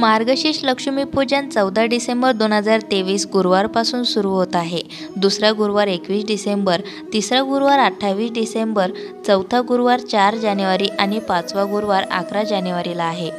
मार्गशीर्ष लक्ष्मीपूजन 14 डिसेंबर 2023 गुरुवारपासून सुरू होत आहे। दुसरा गुरुवार 21 डिसेंबर, तिसरा गुरुवार 28 डिसेंबर, चौथा गुरुवार 4 जानेवारी आणि पाचवा गुरुवार 11 जानेवारीला आहे।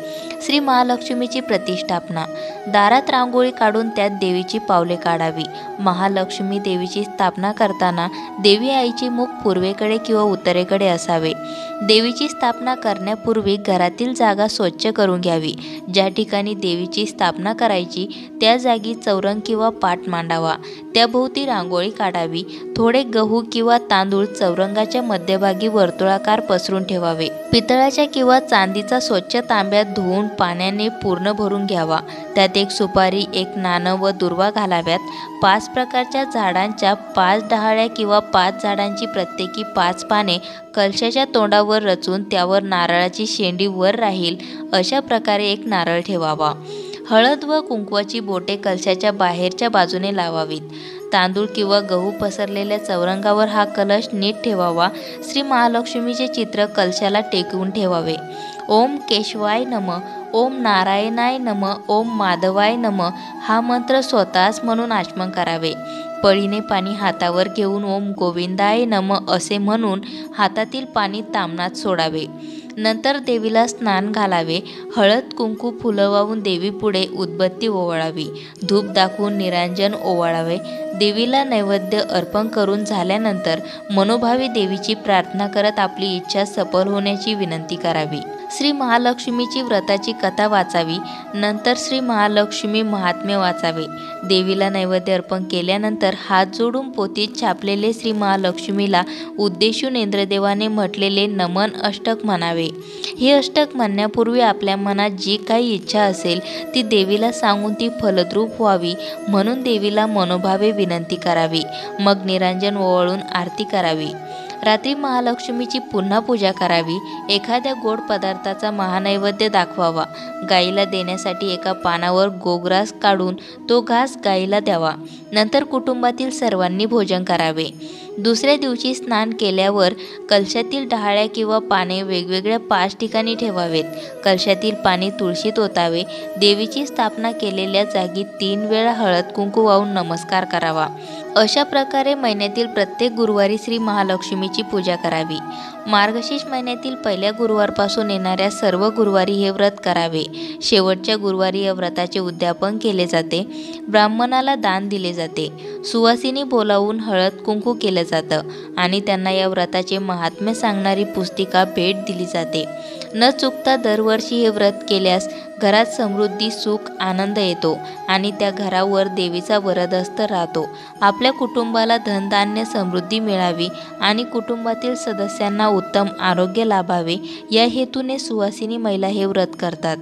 श्री महालक्ष्मीची प्रतिष्ठापना। दारात रांगोळी काढून त्यात देवीची पावले काढावी। महालक्ष्मी देवीची स्थापना करताना देवी आईचे मुख पूर्वेकडे किंवा उत्तरेकडे असावे। देवीची स्थापना करण्यापूर्वी घरातील जागा स्वच्छ करून घ्यावी। ज्या ठिकाणी देवीची स्थापना करायची त्या जागी चौरंग किंवा पाट मांडावा। त्याभोवती रांगोळी काढावी। थोडे गहू किंवा तांदूळ चौरंगाच्या मध्यभागी वर्तुळाकार पसरून ठेवावे। पितळाच्या किंवा चांदीचा स्वच्छ तांब्यात धुवून पाण्याने पूर्ण भरून घ्यावा। त्यात एक सुपारी, एक नाणं व दुर्वा घालाव्यात। 5 प्रकारच्या झाडांच्या 5 डहाळ्या किंवा 5 झाडांची प्रत्येकी 5 पाने कलशाच्या तोंडावर रचून त्यावर नारळाची शेंडी वर राहील अशा प्रकारे एक नारळ ठेवावा। हळद व कुंकवाची बोटे कलशाच्या बाहेरच्या बाजूने लावावीत। तांदूळ किंवा गहू पसरलेल्या चौरंगावर हा कलश नीट ठेवावा। श्री महालक्ष्मीचे चित्र कलशाला टेकवून ठेवावे। ओम केशवाय नमः, ओम नारायणाय नमः, ओम माधवाय नमः हा मंत्र स्वतःच म्हणून आचमन करावे। पळीने पाणी हातावर घेऊन ओम गोविंदाय नमः असे म्हणून हातातील पाणी तामणात सोडावे। नंतर देवीला स्नान घालावे। हळद कुंकू फुलं वाहून देवीपुढे उदबत्ती ओवाळावी। धूप दाखवून निरांजन ओवाळावे। देवीला नैवेद्य अर्पण करून झाल्यानंतर मनोभावे देवीची प्रार्थना करत आपली इच्छा सफल होण्याची विनंती करावी। श्री महालक्ष्मीची व्रताची कथा वाचावी। नंतर श्री महालक्ष्मी महात्म्य वाचावे। देवीला नैवेद्य अर्पण केल्यानंतर हात जोडून पोथीत छापलेले श्री महालक्ष्मीला उद्देशून इंद्रदेवाने म्हटलेले नमन अष्टक म्हणावे। हे अष्टक म्हणण्यापूर्वी आपल्या मनात जी काही इच्छा असेल ती देवीला सांगून ती फलद्रूप व्हावी म्हणून देवीला मनोभावे विनंती करावी। मग निरांजन ओवाळून आरती करावी। रात्री महालक्ष्मीची पुन्हा पूजा करावी। एखाद्या गोड पदार्थाचा महानैवेद्य दाखवावा। गाईला देण्यासाठी एका पानावर गोग्रास काढून तो घास गाईला द्यावा। नंतर कुटुंबातील सर्वांनी भोजन करावे। दुसऱ्या दिवशी स्नान केल्यावर कलशातील डहाळ्या किंवा पाने वेगवेगळ्या 5 ठिकाणी ठेवावेत। कलशातील पाणी तुळशीत ओतावे। देवीची स्थापना केलेल्या जागी 3 वेळा हळद कुंकू वाहून नमस्कार करावा। अशा प्रकारे महिन्यातील प्रत्येक गुरुवारी श्री महालक्ष्मीची पूजा करावी। मार्गशीर्ष महिन्यातील पहिल्या गुरुवारपासून येणाऱ्या सर्व गुरुवारी हे व्रत करावे। शेवटच्या गुरुवारी या व्रताचे उद्यापन केले जाते। ब्राह्मणाला दान दिले जाते। सुवासिनी बोलावून हळद कुंकू केलं जातं आणि त्यांना या व्रताचे महात्म्य सांगणारी पुस्तिका भेट दिली जाते। न चुकता दरवर्षी हे व्रत केल्यास घरात समृद्धी, सुख, आनंद येतो आणि त्या घरावर देवीचा वरदहस्त राहतो। आपल्या कुटुंबाला धनधान्य समृद्धी मिळावी आणि कुटुंबातील सदस्यांना उत्तम आरोग्य लाभावे या हेतूने सुवासिनी महिला हे व्रत करतात।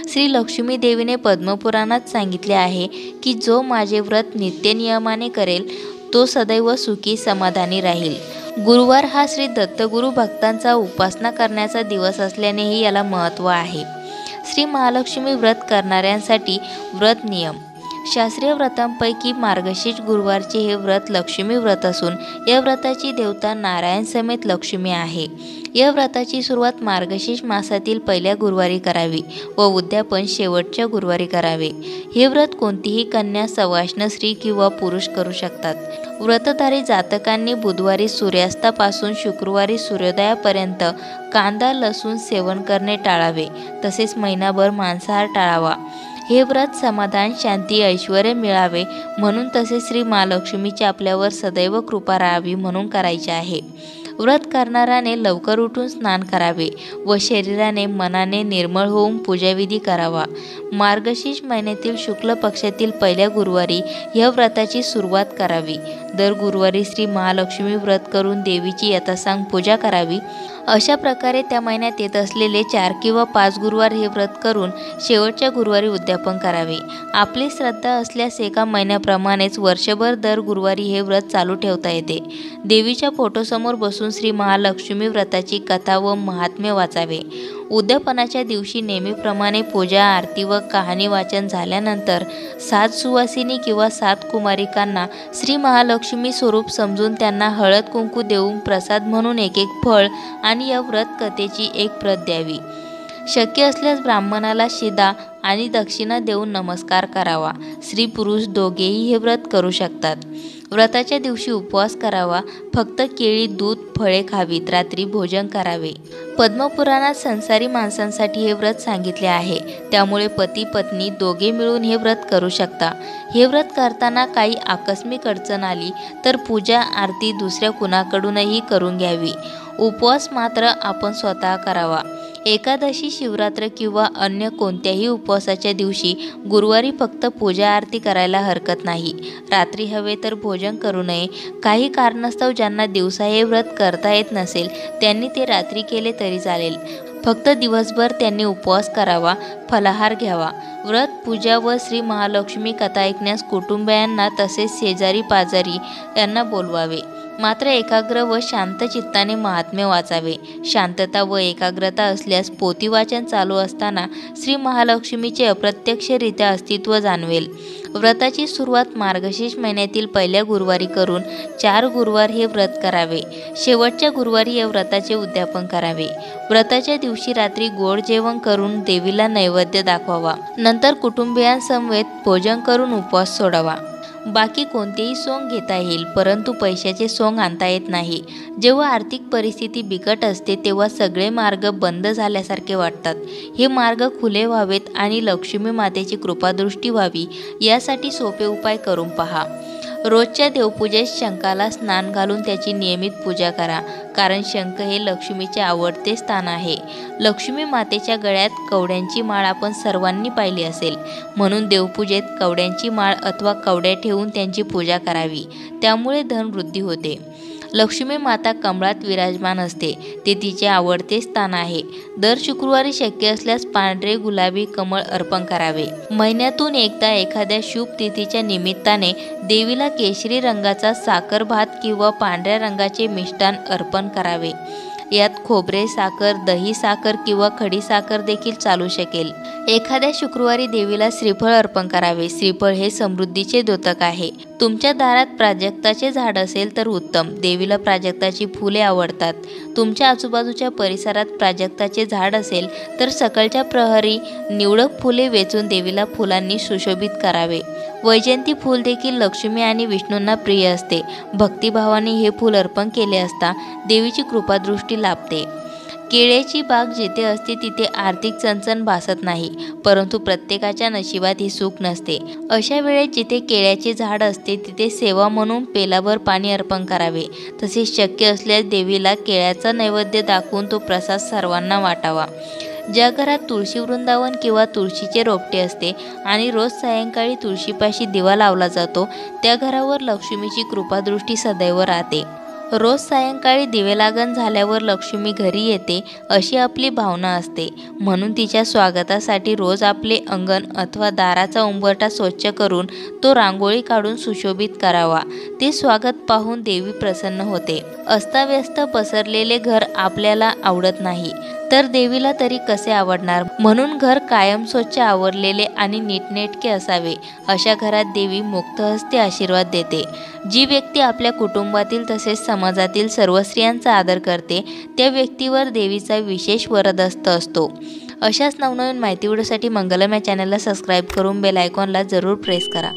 श्री लक्ष्मी देवीने पद्मपुराणात सांगितले आहे की जो माझे व्रत नित्यनियमाने करेल तो सदैव सुखी समाधानी राहील। गुरुवार हा श्री दत्तगुरु भक्तांचा उपासना करण्याचा दिवस असल्यानेही याला महत्त्व आहे। श्री महालक्ष्मी व्रत करणाऱ्यांसाठी व्रत नियम। शास्त्रीय व्रतांपैकी मार्गशीर्ष गुरुवारचे हे व्रत लक्ष्मी व्रत असून या व्रताची देवता नारायण समेत लक्ष्मी आहे। या व्रताची सुरुवात मार्गशीर्ष मासातील पहिल्या गुरुवारी करावी व उद्यापन शेवटच्या गुरुवारी करावे। हे व्रत कोणतीही कन्या, सवाष्ण स्त्री किंवा पुरुष करू शकतात। व्रतधारी जातकांनी बुधवारी सूर्यास्तापासून शुक्रवारी सूर्योदयापर्यंत कांदा, लसूण सेवन करणे टाळावे। तसेच महिनाभर मांसाहार टाळावा। हे व्रत समाधान, शांती, ऐश्वर्य मिळावे म्हणून तसेच श्री महालक्ष्मीची आपल्यावर सदैव कृपा राहावी म्हणून करायचे आहे। व्रत करणाऱ्याने लवकर उठून स्नान करावे व शरीराने मनाने निर्मळ होऊन पूजाविधी करावा। मार्गशीर्ष महिन्यातील शुक्ल पक्षातील पहिल्या गुरुवारी या व्रताची सुरुवात करावी। दर गुरुवारी श्री महालक्ष्मी व्रत करून देवीची यथासांग पूजा करावी। अशा प्रकारे त्या महिन्यात येत असलेले 4 किंवा 5 गुरुवार हे व्रत करून शेवटच्या गुरुवारी उद्यापन करावे। आपली श्रद्धा असल्यास एका महिन्याप्रमाणेच वर्षभर दर गुरुवारी हे व्रत चालू ठेवता येते। देवीच्या फोटोसमोर बसून श्री महालक्ष्मी व्रताची कथा व महात्म्य वाचावे। उद्यापनाच्या दिवशी नेहमीप्रमाणे पूजा, आरती व कहाणी वाचन झाल्यानंतर 7 सुवासिनी किंवा 7 कुमारिकांना श्री महालक्ष्मी स्वरूप समजून त्यांना हळद कुंकू देऊन प्रसाद म्हणून एक फळ आणि या व्रत कथेची एक प्रत द्यावी। शक्य असल्यास ब्राह्मणाला शिदा आणि दक्षिणा देऊन नमस्कार करावा। स्त्री पुरुष दोघेही हे व्रत करू शकतात। व्रताच्या दिवशी उपवास करावा। फक्त केळी, दूध, फळे खावीत। रात्री भोजन करावे। पद्मपुराणात संसारी माणसांसाठी हे व्रत सांगितले आहे, त्यामुळे पती पत्नी दोघे मिळून हे व्रत करू शकता। हे व्रत करताना काही आकस्मिक अडचण आली तर पूजा आरती दुसऱ्या कुणाकडूनही करून घ्यावी। उपवास मात्र आपण स्वतः करावा। एकादशी, शिवरात्र किंवा अन्य कोणत्याही उपवासाच्या दिवशी गुरुवारी फक्त पूजा आरती करायला हरकत नाही। रात्री हवे तर भोजन करू नये। काही कारणास्तव ज्यांना दिवसा हे व्रत करता येत नसेल त्यांनी ते रात्री केले तरी चालेल। फक्त दिवसभर त्यांनी उपवास करावा, फलाहार घ्यावा। व्रत, पूजा व श्री महालक्ष्मी कथा ऐकण्यास कुटुंबियांना तसेच शेजारी पाजारी यांना बोलवावे। मात्र एकाग्र व शांत चित्ताने महात्म्य वाचावे। शांतता व एकाग्रता असल्यास पोथी वाचन चालू असताना श्री महालक्ष्मीचे अप्रत्यक्षरित्या अस्तित्व जाणवेल। व्रताची सुरुवात मार्गशीर्ष महिन्यातील पहिल्या गुरुवारी करून 4 गुरुवार हे व्रत करावे। शेवटच्या गुरुवारी या व्रताचे उद्यापन करावे। व्रताच्या दिवशी रात्री गोड जेवण करून देवीला नैवेद्य दाखवावा। नंतर कुटुंबियांसमवेत भोजन करून उपवास सोडावा। बाकी कोणतेही सोंग घेता येईल, परंतु पैशाचे सोंग आणता येत नाही। जेव्हा आर्थिक परिस्थिती बिकट असते तेव्हा सगळे मार्ग बंद झाल्यासारखे वाटतात। हे मार्ग खुले व्हावेत आणि लक्ष्मी मातेची कृपादृष्टी व्हावी यासाठी सोपे उपाय करून पहा। रोजच्या देवपूजेत शंखाला स्नान घालून त्याची नियमित पूजा करा, कारण शंख हे लक्ष्मीचे आवडते स्थान आहे। लक्ष्मी मातेच्या गळ्यात कवड्यांची माळ आपण सर्वांनी पाहिली असेल, म्हणून देवपूजेत कवड्यांची माळ अथवा कवड्या ठेवून त्यांची पूजा करावी, त्यामुळे धनवृद्धी होते। लक्ष्मी माता कमळात विराजमान असते, ते तिचे आवडते स्थान आहे। दर शुक्रवारी शक्य असल्यास पांढरे गुलाबी कमळ अर्पण करावे। महिन्यातून एकदा एखाद्या शुभ तिथीच्या निमित्ताने देवीला केशरी रंगाचा साखर भात किंवा पांढऱ्या रंगाचे मिष्टान अर्पण करावे। यात खोबरे, साखर, दही, साखर किंवा खडी साखर देखील चालू शकेल। एखाद्या शुक्रवारी देवीला श्रीफळ अर्पण करावे। श्रीफळ हे समृद्धीचे द्योतक आहे। तुमच्या दारात प्राजक्ताचे झाड असेल तर उत्तम, देवीला प्राजक्ताची फुले आवडतात। तुमच्या आजूबाजूच्या परिसरात प्राजक्ताचे झाड असेल तर सकाळच्या प्रहरी निवडक फुले वेचून देवीला फुलांनी सुशोभित करावे। वैजयंती फूल देखील लक्ष्मी आणि विष्णूंना प्रिय असते। भक्तिभावाने हे फूल अर्पण केले असता देवीची कृपादृष्टी लाभते। केळ्याची बाग जिथे असते तिथे आर्थिक चणचण भासत नाही, परंतु प्रत्येकाच्या नशिबात ही सुख नसते। अशा वेळेत जिथे केळ्याचे झाड असते तिथे सेवा म्हणून पेलाभर पाणी अर्पण करावे। तसेच शक्य असल्यास देवीला केळ्याचा नैवेद्य दाखवून तो प्रसाद सर्वांना वाटावा। ज्या घरात तुळशी वृंदावन किंवा तुळशीचे रोपटे असते आणि रोज सायंकाळी तुळशीपाशी दिवा लावला जातो, त्या घरावर लक्ष्मीची कृपादृष्टी सदैव राहते। रोज सायंकाळी दिवेलागण झाल्यावर लक्ष्मी घरी येते अशी आपली भावना असते, म्हणून तिच्या स्वागतासाठी रोज आपले अंगण अथवा दाराचा उंबरठा स्वच्छ करून तो रांगोळी काढून सुशोभित करावा। ते स्वागत पाहून देवी प्रसन्न होते। अस्ताव्यस्त पसरलेले घर आपल्याला आवडत नाही, तर देवीला तरी कसे आवडणार। म्हणून घर कायम स्वच्छ, आवरलेले आणि नीटनेटके असावे। अशा घरात देवी मुक्त हस्ते आशीर्वाद देते। जी व्यक्ती आपल्या कुटुंबातील तसेच समाजातील सर्व स्त्रियांचा आदर करते त्या व्यक्तीवर देवीचा विशेष वरदहस्त असतो। अशाच नवनवीन माहिती व्हिडिओसाठी मंगलम या चॅनलला सबस्क्राईब करून बेल आयकॉनला जरूर प्रेस करा।